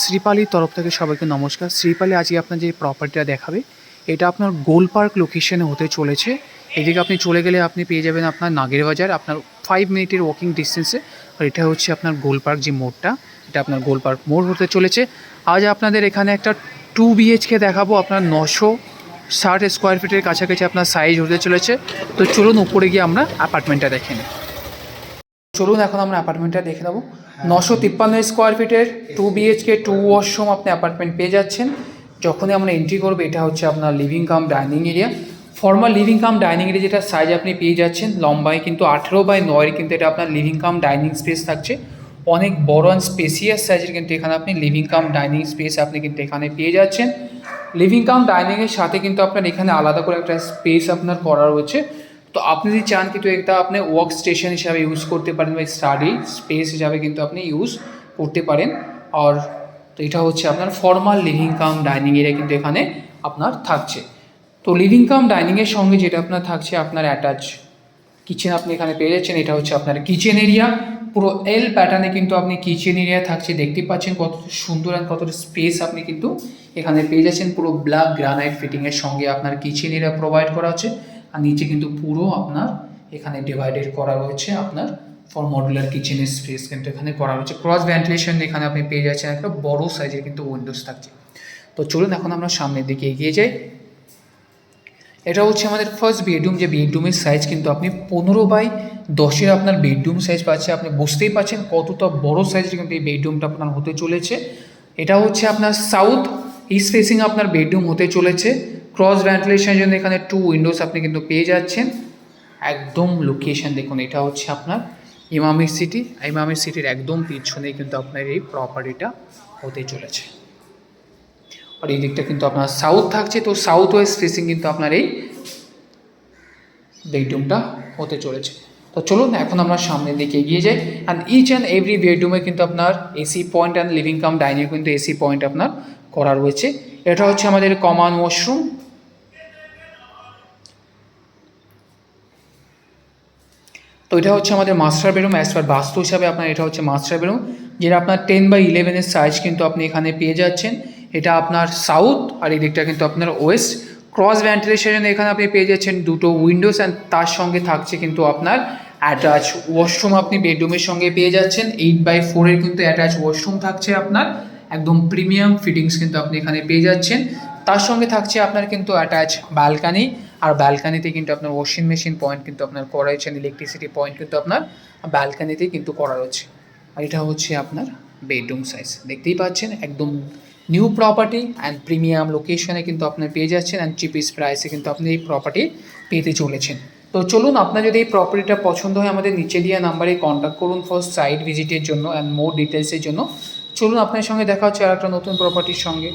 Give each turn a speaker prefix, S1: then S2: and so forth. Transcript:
S1: শ্রীপালির তরফ থেকে সবাইকে নমস্কার। শ্রীপালি আজকে আপনার যে প্রপার্টিটা দেখাবে এটা আপনার গোল পার্ক লোকেশনে হতে চলেছে। এদিকে আপনি চলে গেলে আপনি পেয়ে যাবেন আপনার নাগের বাজার, আপনার 5 মিনিটের ওয়াকিং ডিস্টেন্সে। আর এটা হচ্ছে আপনার গোল পার্ক যে মোড়টা, এটা আপনার গোল পার্ক মোড় হতে চলেছে। আজ আপনাদের এখানে একটা 2 BHK দেখাবো, আপনার 960 স্কোয়ার ফিটের কাছাকাছি আপনার সাইজ হতে চলেছে। তো চলুন উপরে গিয়ে আমরা অ্যাপার্টমেন্টটা দেখে নিই। চলুন এখন আমরা অ্যাপার্টমেন্টটা দেখে নেবো। 953 স্কোয়ার ফিটের 2 BHK 2 ওয়াশরুম আপনি অ্যাপার্টমেন্ট পেয়ে যাচ্ছেন। যখনই আমরা এন্ট্রি করবো, এটা হচ্ছে আপনার living cum dining area. Formal living cum dining area যেটা সাইজ আপনি পেয়ে যাচ্ছেন, লম্বায় কিন্তু 18/9 কিন্তু এটা আপনার লিভিং কাম ডাইনিং স্পেস থাকছে। অনেক বড় অ্যান্ড স্পেসিয়াস সাইজের কিন্তু এখানে আপনি লিভিং কাম ডাইনিং স্পেস আপনি কিন্তু এখানে পেয়ে যাচ্ছেন। লিভিং কাম ডাইনিংয়ের সাথে কিন্তু আপনার এখানে আলাদা করে একটা স্পেস আপনার করা রয়েছে। তো আপনি যদি চান কিন্তু এটা আপনি ওয়ার্ক স্টেশন হিসাবে ইউজ করতে পারেন বা স্টাডি স্পেস হিসাবে কিন্তু আপনি ইউজ করতে পারেন। আর তো এটা হচ্ছে আপনার formal living cum dining area কিন্তু এখানে আপনার থাকছে। তো লিভিং কাম ডাইনিংয়ের সঙ্গে যেটা আপনার থাকছে, আপনার অ্যাটাচ কিচেন আপনি এখানে পেয়ে যাচ্ছেন। এটা হচ্ছে আপনার কিচেন এরিয়া, পুরো এল প্যাটার্নে কিন্তু আপনি কিচেন এরিয়া থাকছে। দেখতে পাচ্ছেন কত সুন্দর অ্যান্ড কতটা স্পেস আপনি কিন্তু এখানে পেয়ে যাচ্ছেন। পুরো ব্ল্যাক গ্রানাইট ফিটিংয়ের সঙ্গে আপনার কিচেন এরিয়া প্রোভাইড করা হচ্ছে। আর নিচে কিন্তু পুরো আপনার এখানে ডিভাইডেড করা রয়েছে আপনার ফর মডুলার কিচেনের স্পেস কিন্তু এখানে করা রয়েছে। ক্রস ভেন্টিলেশন এখানে আপনি পেয়ে যাচ্ছেন, একটা বড় সাইজের কিন্তু উইন্ডোজ থাকছে। তো চলুন এখন আমরা সামনের দিকে এগিয়ে যাই। এটা হচ্ছে আমাদের ফার্স্ট বেডরুম, যে বেডরুমের সাইজ কিন্তু আপনি 15/10 আপনার বেডরুম সাইজ পাচ্ছে। আপনি বুঝতেই পারছেন কতটা বড় সাইজের কিন্তু এই বেডরুমটা আপনার হতে চলেছে। এটা হচ্ছে আপনার সাউথ ইস্ট ফেসিং আপনার বেডরুম হতে চলেছে। ক্রস ভেন্টিলেশনের জন্য এখানে 2 উইন্ডোজ আপনি কিন্তু পেয়ে যাচ্ছেন। একদম লোকেশন দেখুন, এটা হচ্ছে আপনার ইমামি সিটি। ইমামি সিটির একদম পিছনেই কিন্তু আপনার এই প্রপার্টিটা হতে চলেছে। আর এই দিকটা কিন্তু আপনার সাউথ থাকছে। তো সাউথ ওয়েস্ট ফেসিং কিন্তু আপনার এই বেডরুমটা হতে চলেছে। তো চলুন এখন আমরা সামনের দিকে এগিয়ে যাই। অ্যান্ড ইচ অ্যান্ড এভরি বেডরুমে কিন্তু আপনার AC point and living cum dining কিন্তু এসি পয়েন্ট আপনার করা রয়েছে। এটা হচ্ছে আমাদের কমন ওয়াশরুম। তো এটা হচ্ছে আমাদের মাস্টার বেডরুম। অ্যাজ পার বাস্তু হিসাবে আপনার এটা হচ্ছে মাস্টার বেডরুম, যেটা আপনার 10/11 সাইজ কিন্তু আপনি এখানে পেয়ে যাচ্ছেন। এটা আপনার সাউথ, আর এই দিকটা কিন্তু আপনার ওয়েস্ট। ক্রস ভেন্টিলেশন এখানে আপনি পেয়ে যাচ্ছেন 2টো উইন্ডোজ, অ্যান্ড তার সঙ্গে থাকছে কিন্তু আপনার অ্যাটাচ ওয়াশরুম আপনি বেডরুমের সঙ্গে পেয়ে যাচ্ছেন। 8/4 কিন্তু অ্যাটাচ ওয়াশরুম থাকছে আপনার, একদম প্রিমিয়াম ফিটিংস কিন্তু আপনি এখানে পেয়ে যাচ্ছেন। তার সঙ্গে থাকছে আপনার কিন্তু অ্যাটাচ ব্যালকানি, আর ব্যালকানিতে কিন্তু আপনার ওয়াশিং মেশিন পয়েন্ট কিন্তু আপনার করা রয়েছে, ইলেকট্রিসিটি পয়েন্ট কিন্তু আপনার ব্যালকানিতেই কিন্তু করা রয়েছে। আর এটা হচ্ছে আপনার বেডরুম সাইজ। দেখতেই পাচ্ছেন একদম নিউ প্রপার্টি অ্যান্ড প্রিমিয়াম লোকেশনে কিন্তু আপনার পেয়ে যাচ্ছেন, অ্যান্ড চিপেস্ট প্রাইসে কিন্তু আপনি এই প্রপার্টি পেতে চলেছেন। তো চলুন, আপনার যদি এই প্রপার্টিটা পছন্দ হয় আমাদের নিচে দেওয়া নাম্বারে কন্ট্যাক্ট করুন ফর সাইট ভিজিটের জন্য অ্যান্ড মোর ডিটেলসের জন্য। চলুন, আপনার সঙ্গে দেখা হচ্ছে আর একটা নতুন প্রপার্টির সঙ্গে।